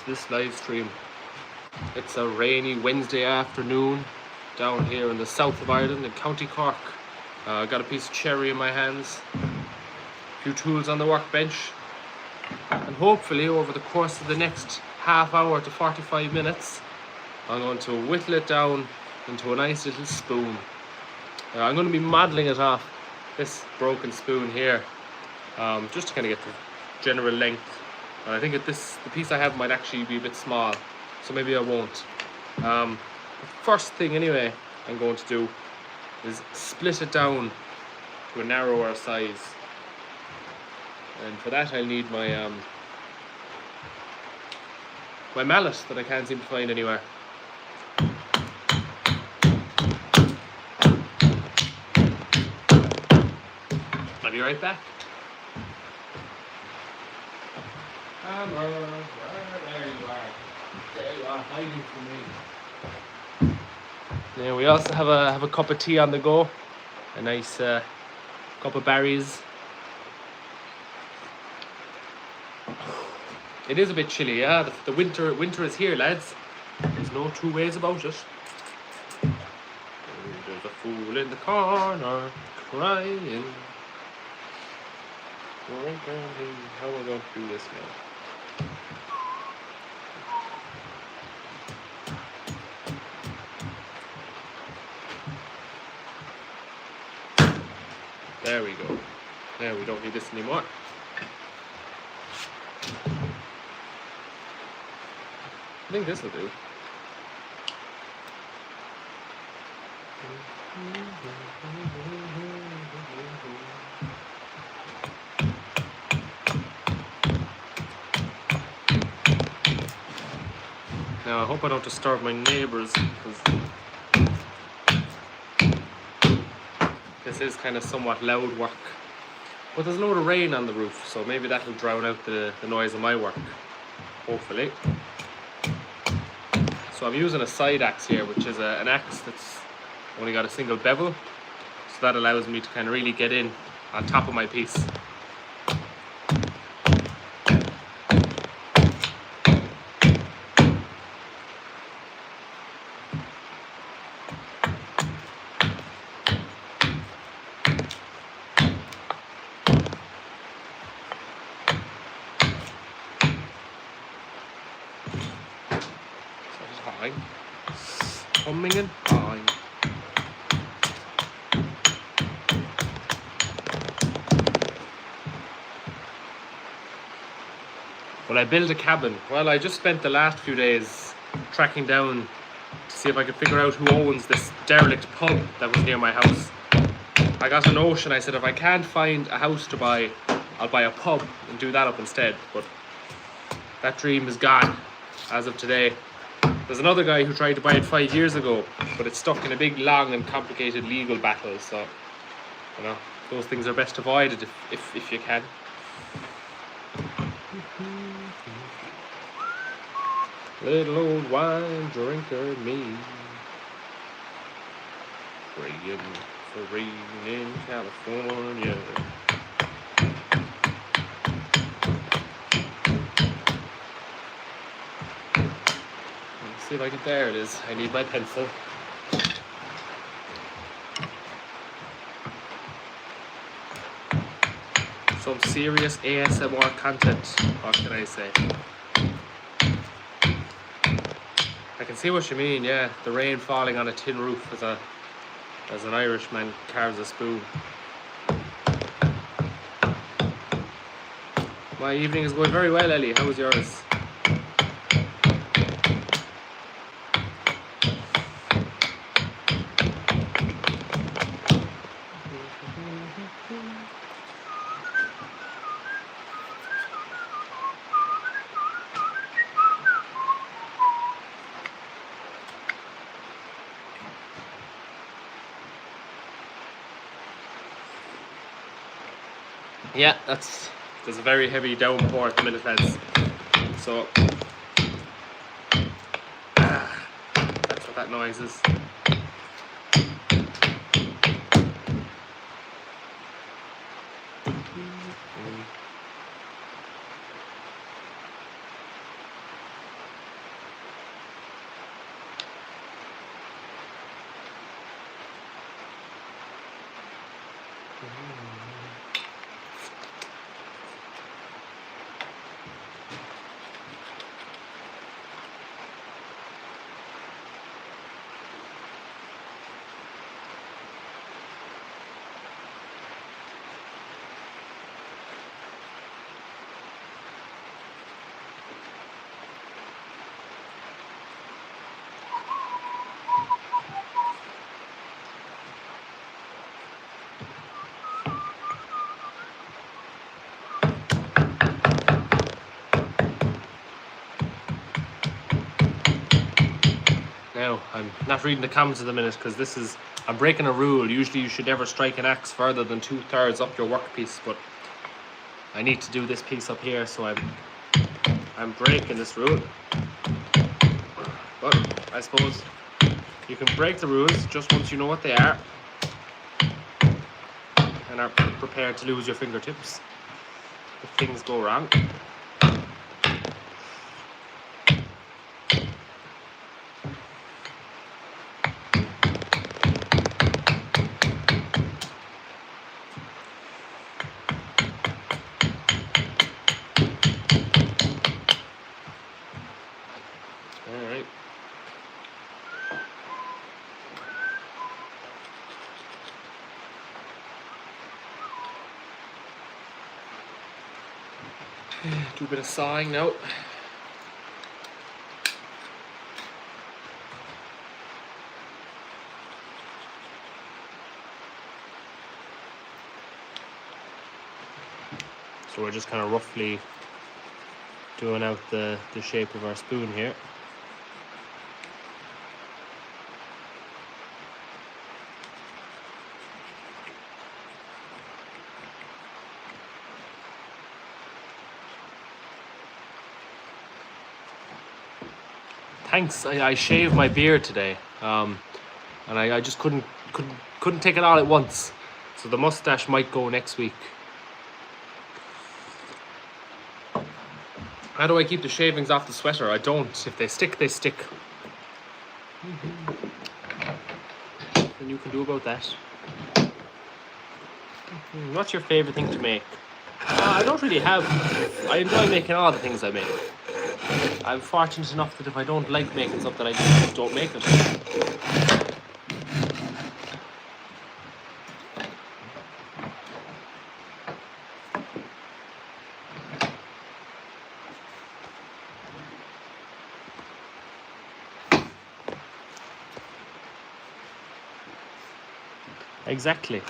this live stream. It's a rainy Wednesday afternoon down here in the south of Ireland in County Cork. Got a piece of cherry in my hands, a few tools on the workbench, and hopefully over the course of the next half hour to 45 minutes I'm going to whittle it down into a nice little spoon. I'm going to be modelling it off this broken spoon here, just to kind of get the general length. And I think the piece I have might actually be a bit small, so maybe I won't. The first thing anyway I'm going to do is split it down to a narrower size, and for that I'll need my my mallet that I can't seem to find anywhere. I'll be right back. Come on, there you are. There you are, hiding from me. Now we also have a cup of tea on the go. A nice cup of berries. It is a bit chilly, yeah. The winter is here, lads. There's no two ways about it. There's a fool in the corner crying. How are we going to do this now? There we go. Now we don't need this anymore. I think this will do. Now I hope I don't disturb my neighbours, because this is kind of somewhat loud work. But there's a load of rain on the roof, so maybe that'll drown out the noise of my work, hopefully. So I'm using a side axe here, which is an axe that's only got a single bevel, so that allows me to kind of really get in on top of my piece. Humming and hawing. Will I build a cabin? Well, I just spent the last few days tracking down to see if I could figure out who owns this derelict pub that was near my house. I got a notion, I said if I can't find a house to buy, I'll buy a pub and do that up instead, but that dream is gone as of today. There's another guy who tried to buy it 5 years ago, but it's stuck in a big, long and complicated legal battle, so, you know, those things are best avoided if you can. Little old wine drinker me, praying for rain in California. See if I can, there it is. I need my pencil. Some serious ASMR content, what can I say? I can see what you mean, yeah. The rain falling on a tin roof as an Irishman carves a spoon. My evening is going very well, Ellie. How was yours? Yeah, there's a very heavy downpour at the minute, lads. So that's what that noise is. Now, I'm not reading the comments at the minute because I'm breaking a rule. Usually you should never strike an axe further than 2/3 up your workpiece, but I need to do this piece up here, so I'm breaking this rule. But I suppose you can break the rules just once you know what they are and are prepared to lose your fingertips if things go wrong. Alright. Do a bit of sawing now. So we're just kind of roughly doing out the shape of our spoon here. Thanks. I shaved my beard today, and I just couldn't take it all at once. So the mustache might go next week. How do I keep the shavings off the sweater? I don't. If they stick, they stick. And you can do about that. What's your favorite thing to make? I don't really have. I enjoy making all the things I make. I'm fortunate enough that if I don't like making something, I just don't make it. Exactly.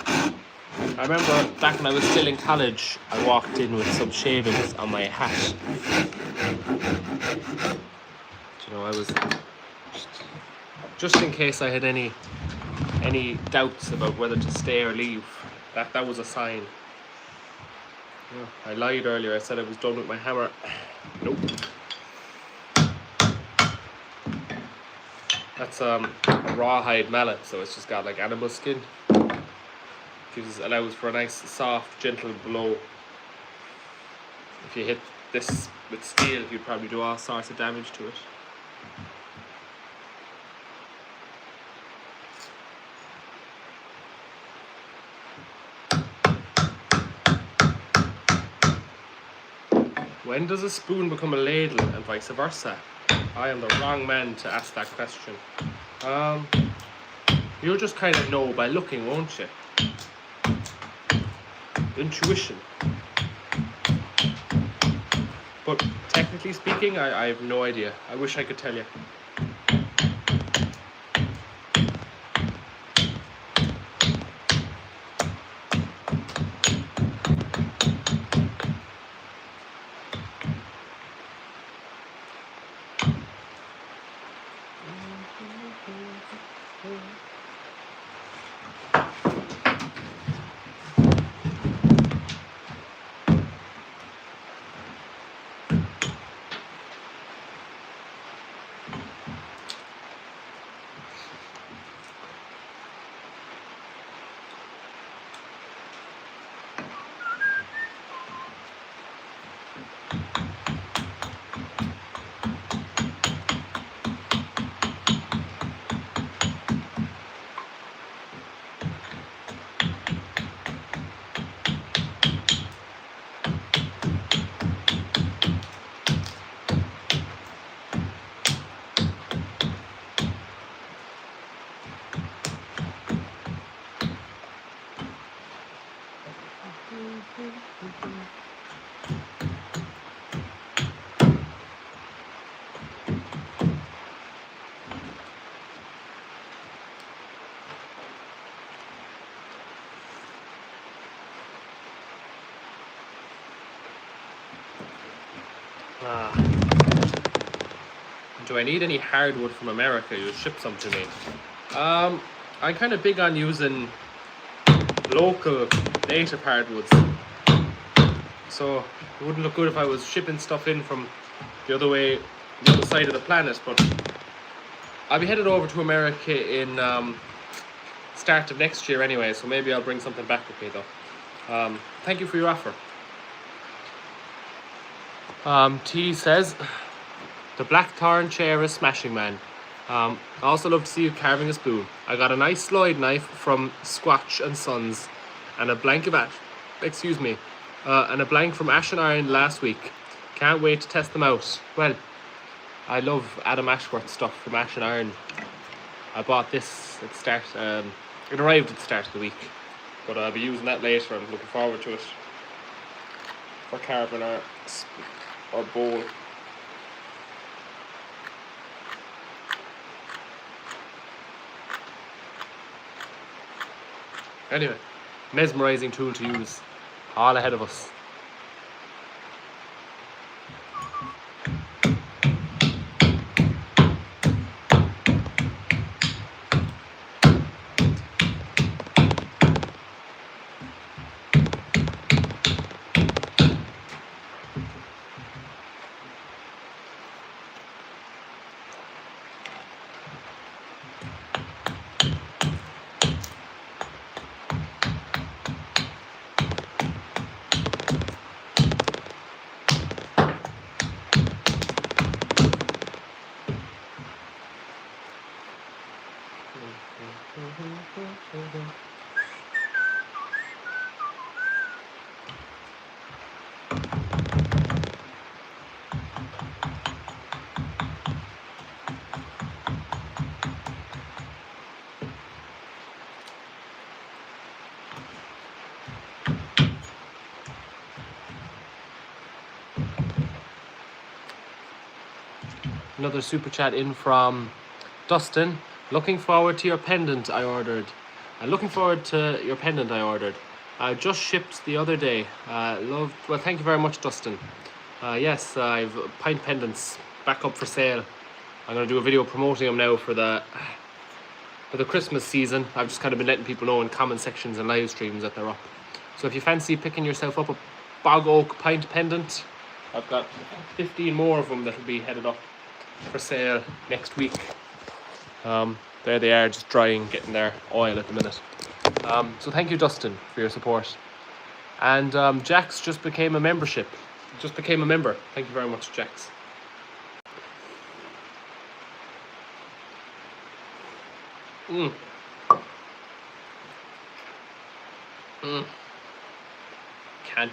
I remember back when I was still in college, I walked in with some shavings on my hat. You know, I was just in case I had any doubts about whether to stay or leave. That was a sign. Yeah, I lied earlier. I said I was done with my hammer. Nope. That's a rawhide mallet, so it's just got like animal skin. Allows for a nice, soft, gentle blow. If you hit this with steel, you'd probably do all sorts of damage to it. When does a spoon become a ladle and vice versa? I am the wrong man to ask that question. You'll just kind of know by looking, won't you? Intuition. But technically speaking, I have no idea. I wish I could tell you. do I need any hardwood from America? You ship some to me. I'm kind of big on using local native hardwoods. So it wouldn't look good if I was shipping stuff in from the other side of the planet. But I'll be headed over to America in start of next year anyway. So maybe I'll bring something back with me though. Thank you for your offer. T says, the blackthorn chair is smashing, man. I also love to see you carving a spoon. I got a nice slide knife from Squatch and Sons, and a blank of ash, and a blank from Ash and Iron last week. Can't wait to test them out. Well, I love Adam Ashworth stuff from Ash and Iron. I bought this at the start. It arrived at the start of the week, but I'll be using that later. I'm looking forward to it for carving our bowl. Anyway, mesmerizing tool to use, all ahead of us. Another super chat in from Dustin. Looking forward to your pendant I ordered. Just shipped the other day. Well, thank you very much, Dustin. Yes, I've pint pendants back up for sale. I'm going to do a video promoting them now for the Christmas season. I've just kind of been letting people know in comment sections and live streams that they're up. So if you fancy picking yourself up a bog oak pint pendant, I've got 15 more of them that will be headed up for sale next week. There they are, just drying, getting their oil at the minute. So thank you, Dustin, for your support. And Jax just became a member. Thank you very much, Jax. Can't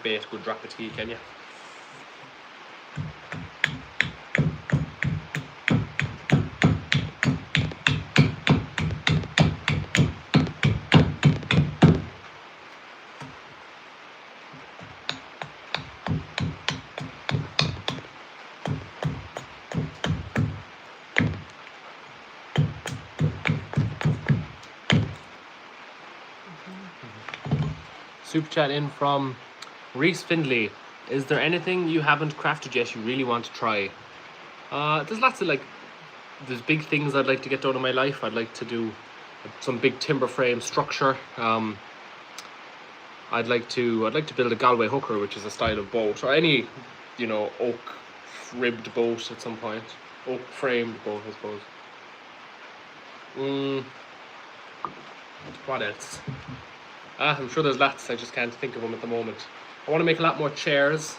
bait a good drop of tea, can you? Super chat in from Reese Findlay. Is there anything you haven't crafted yet you really want to try? There's lots of there's big things I'd like to get done in my life. I'd like to do some big timber frame structure. I'd like to build a Galway hooker, which is a style of boat, or any, oak ribbed boat at some point. Oak framed boat, I suppose. What else? I'm sure there's lots, I just can't think of them at the moment. I want to make a lot more chairs.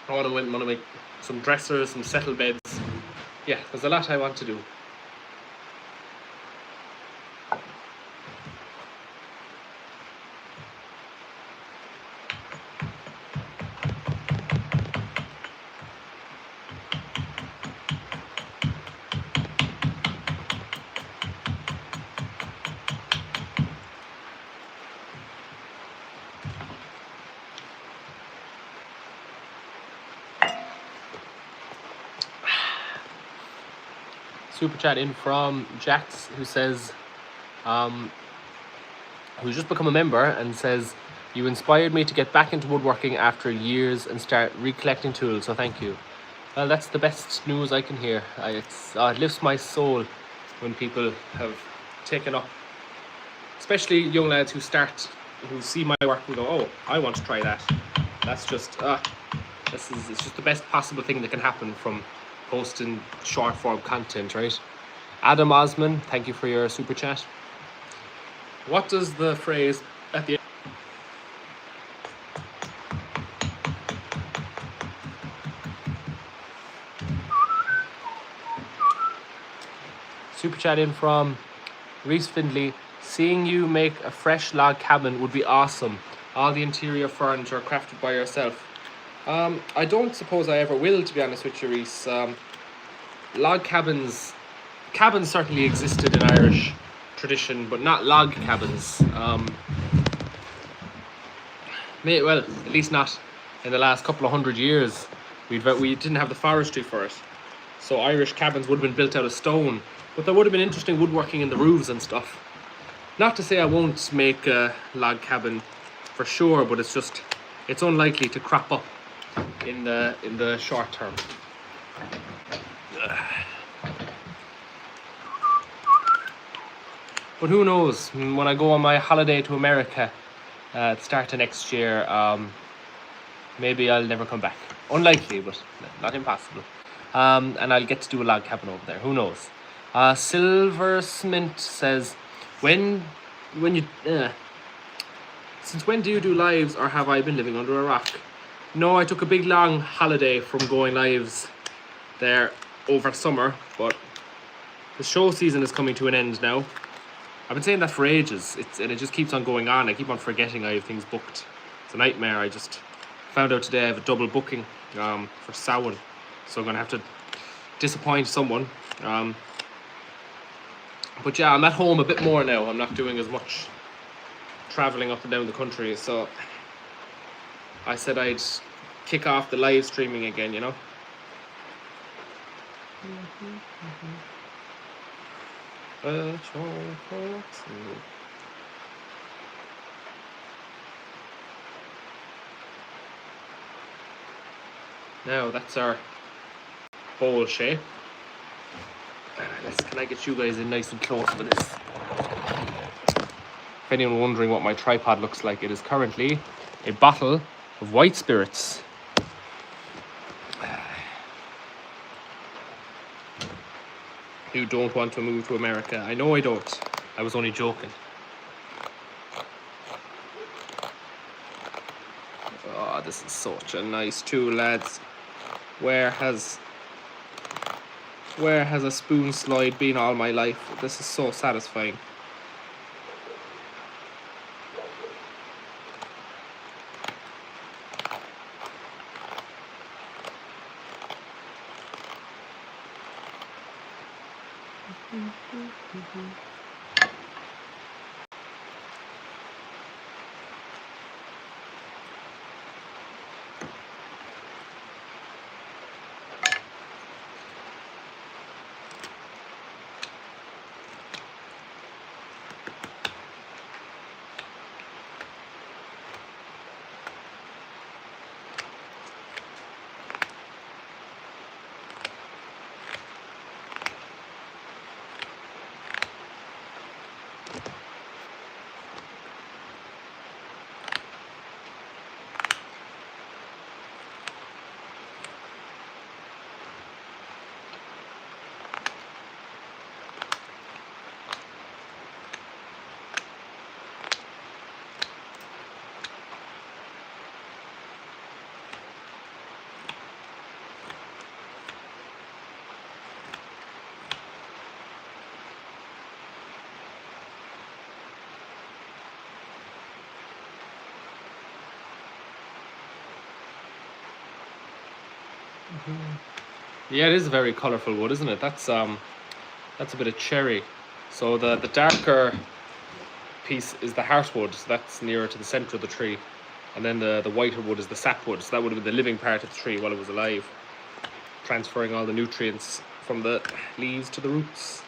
I want to make some dressers, some settle beds. Yeah, there's a lot I want to do. Super chat in from Jax, who says, who's just become a member, and says, you inspired me to get back into woodworking after years and start recollecting tools, so thank you. Well, that's the best news I can hear. It lifts my soul when people have taken up, especially young lads who see my work and go, "Oh, I want to try that." That's just, it's just the best possible thing that can happen from posting short form content, right? Adam Osman, thank you for your super chat. What does the phrase at the end? Super chat in from Reese Findley. Seeing you make a fresh log cabin would be awesome. All the interior furniture crafted by yourself. I don't suppose I ever will, to be honest with you, Reese. Log cabins certainly existed in Irish tradition, but not log cabins. Well, at least not in the last couple of 100 years. We didn't have the forestry for it, so Irish cabins would have been built out of stone. But there would have been interesting woodworking in the roofs and stuff. Not to say I won't make a log cabin for sure, but it's unlikely to crop up in the short term. But who knows? When I go on my holiday to America at the start of next year, maybe I'll never come back. Unlikely, but not impossible. And I'll get to do a log cabin over there. Who knows? Silversmint says, since when do you do lives, or have I been living under a rock? No, I took a big long holiday from going lives there over summer, but the show season is coming to an end now. I've been saying that for ages, and it just keeps on going on. I keep on forgetting I have things booked. It's a nightmare. I just found out today I have a double booking for Samhain, so I'm going to have to disappoint someone. But yeah, I'm at home a bit more now. I'm not doing as much traveling up and down the country, so I said I'd kick off the live streaming again, you know. Now that's our bowl shape. Can I get you guys in nice and close for this? If anyone wondering what my tripod looks like, it is currently a bottle of white spirits. You don't want to move to America. I know I don't. I was only joking. Oh, this is such a nice tool, lads. Where has a spoon slide been all my life? This is so satisfying. Yeah, it is a very colourful wood, isn't it? That's a bit of cherry. So the darker piece is the heartwood, so that's nearer to the centre of the tree. And then the whiter wood is the sapwood, so that would have been the living part of the tree while it was alive, transferring all the nutrients from the leaves to the roots.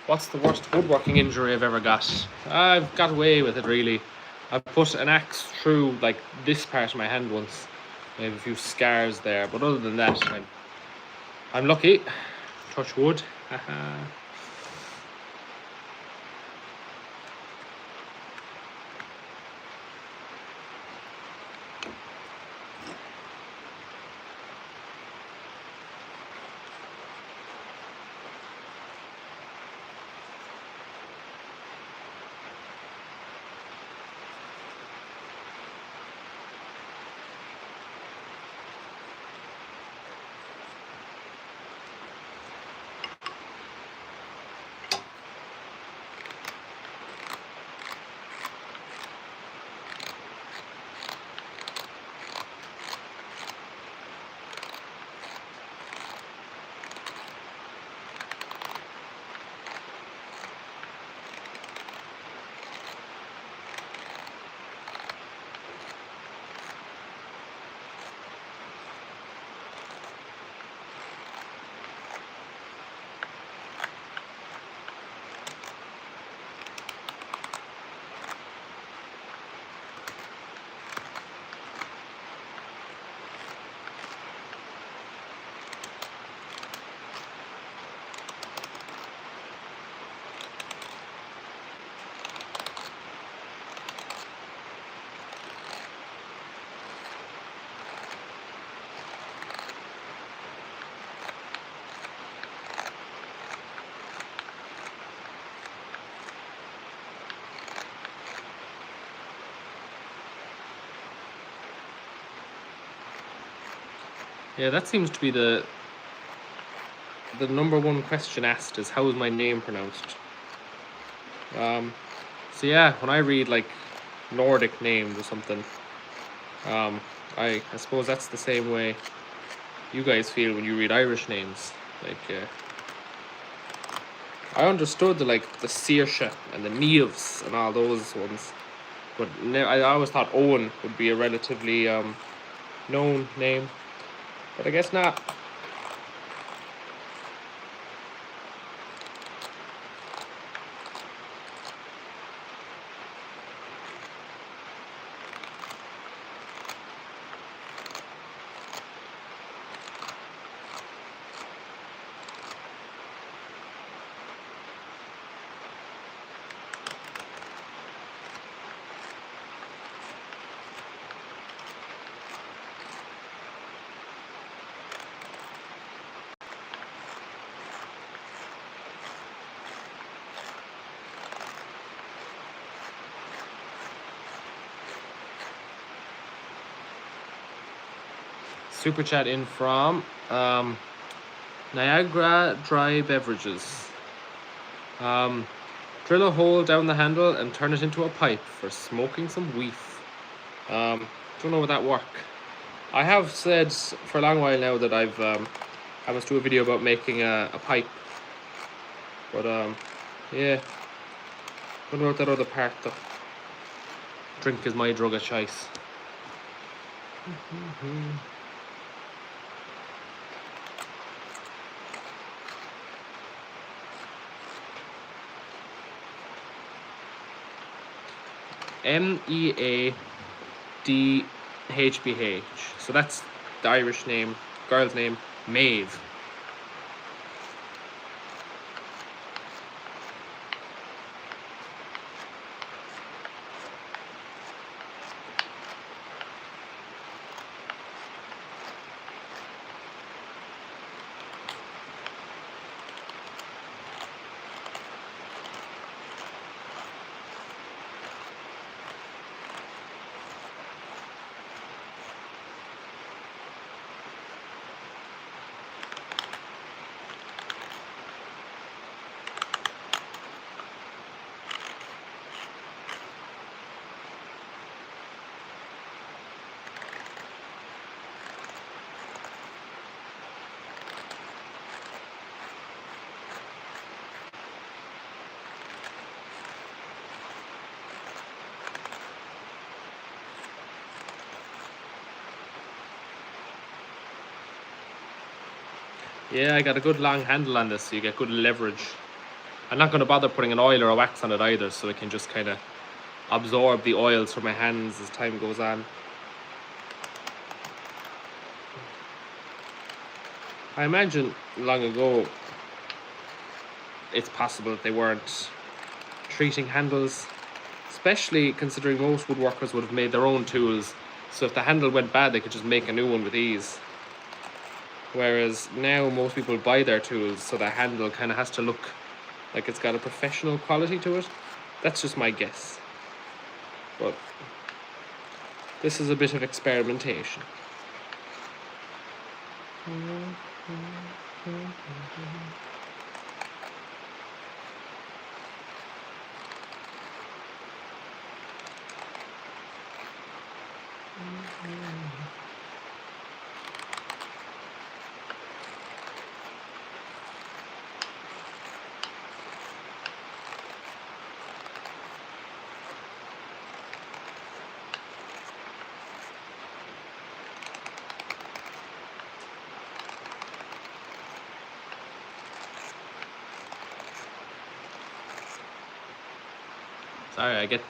What's the worst woodworking injury I've ever got? I've got away with it, really. I've put an axe through like this part of my hand once. I have a few scars there, but other than that, I'm lucky. Touch wood. Yeah, that seems to be the number one question asked is how is my name pronounced? So yeah, when I read like Nordic names or something, I suppose that's the same way you guys feel when you read Irish names. Like, I understood the Saoirse and the Neves and all those ones, but I always thought Owen would be a relatively known name, but I guess not. Super chat in from Niagara Dry Beverages. Drill a hole down the handle and turn it into a pipe for smoking some weef. Don't know would that work. I have said for a long while now that I must do a video about making a pipe. But yeah. Don't know about that other part though. Drink is my drug of choice. Meadhbh. So that's the Irish name, girl's name, Maeve. Yeah, I got a good long handle on this, so you get good leverage. I'm not going to bother putting an oil or a wax on it either, so it can just kind of absorb the oils from my hands as time goes on. I imagine long ago it's possible that they weren't treating handles, especially considering most woodworkers would have made their own tools, so if the handle went bad they could just make a new one with ease. Whereas now most people buy their tools, so the handle kind of has to look like it's got a professional quality to it. That's just my guess. But this is a bit of experimentation. Sorry, I get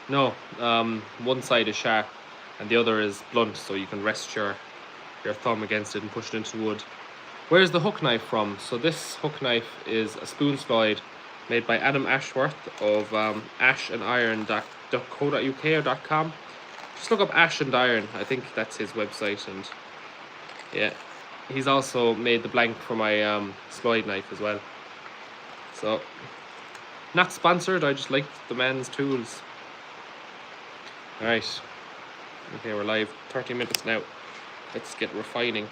one side is sharp and the other is blunt, so you can rest your thumb against it and push it into the wood. Where's the hook knife from? So this hook knife is a spoon slide made by Adam Ashworth of ashandiron.co.uk or .com. Just look up Ash and Iron, I think that's his website, and yeah, he's also made the blank for my slide knife as well. So, not sponsored, I just like the man's tools. Alright, okay, we're live 30 minutes now. Let's get refining.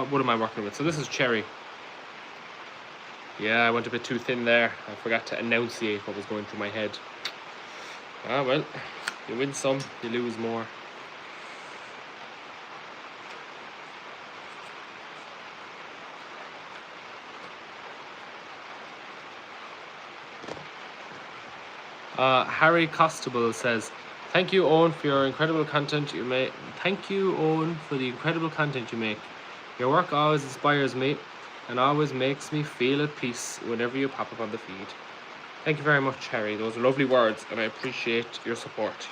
What am I working with? So this is cherry. Yeah, I went a bit too thin there. I forgot to enunciate what was going through my head. Ah well, you win some, you lose more. Harry Costable says, "Thank you, Owen, for your incredible content you make. Thank you, Owen, for the incredible content you make. Your work always inspires me and always makes me feel at peace whenever you pop up on the feed." Thank you very much, Harry. Those are lovely words, and I appreciate your support.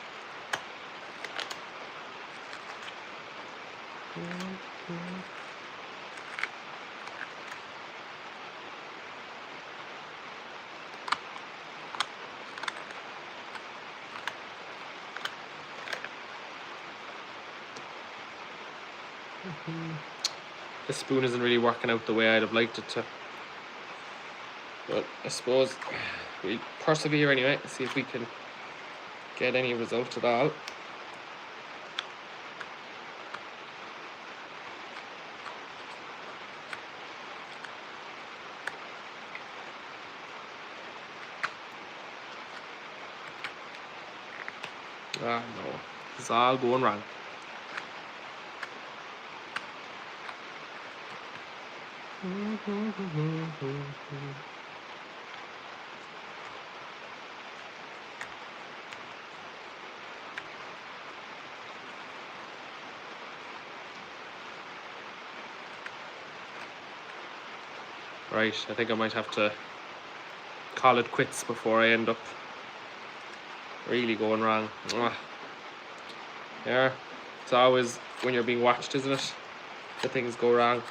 This spoon isn't really working out the way I'd have liked it to. But I suppose we'll persevere anyway, see if we can get any result at all. Ah no, it's all going wrong. Right, I think I might have to call it quits before I end up really going wrong. Yeah, it's always when you're being watched, isn't it? The things go wrong.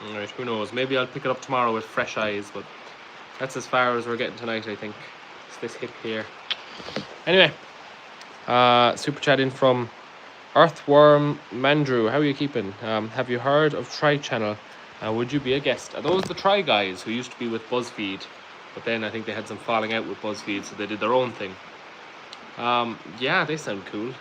Alright, who knows? Maybe I'll pick it up tomorrow with fresh eyes, but that's as far as we're getting tonight, I think. It's this hip here. Anyway, super chat in from Earthworm Mandrew. How are you keeping? Have you heard of Try Channel? Would you be a guest? Are those the Try guys who used to be with BuzzFeed? But then I think they had some falling out with BuzzFeed, so they did their own thing. Yeah, they sound cool.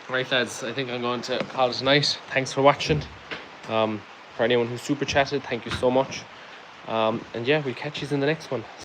Right, lads, I think I'm going to call it a night. Thanks for watching. For anyone who super chatted, thank you so much. And yeah, we'll catch you in the next one.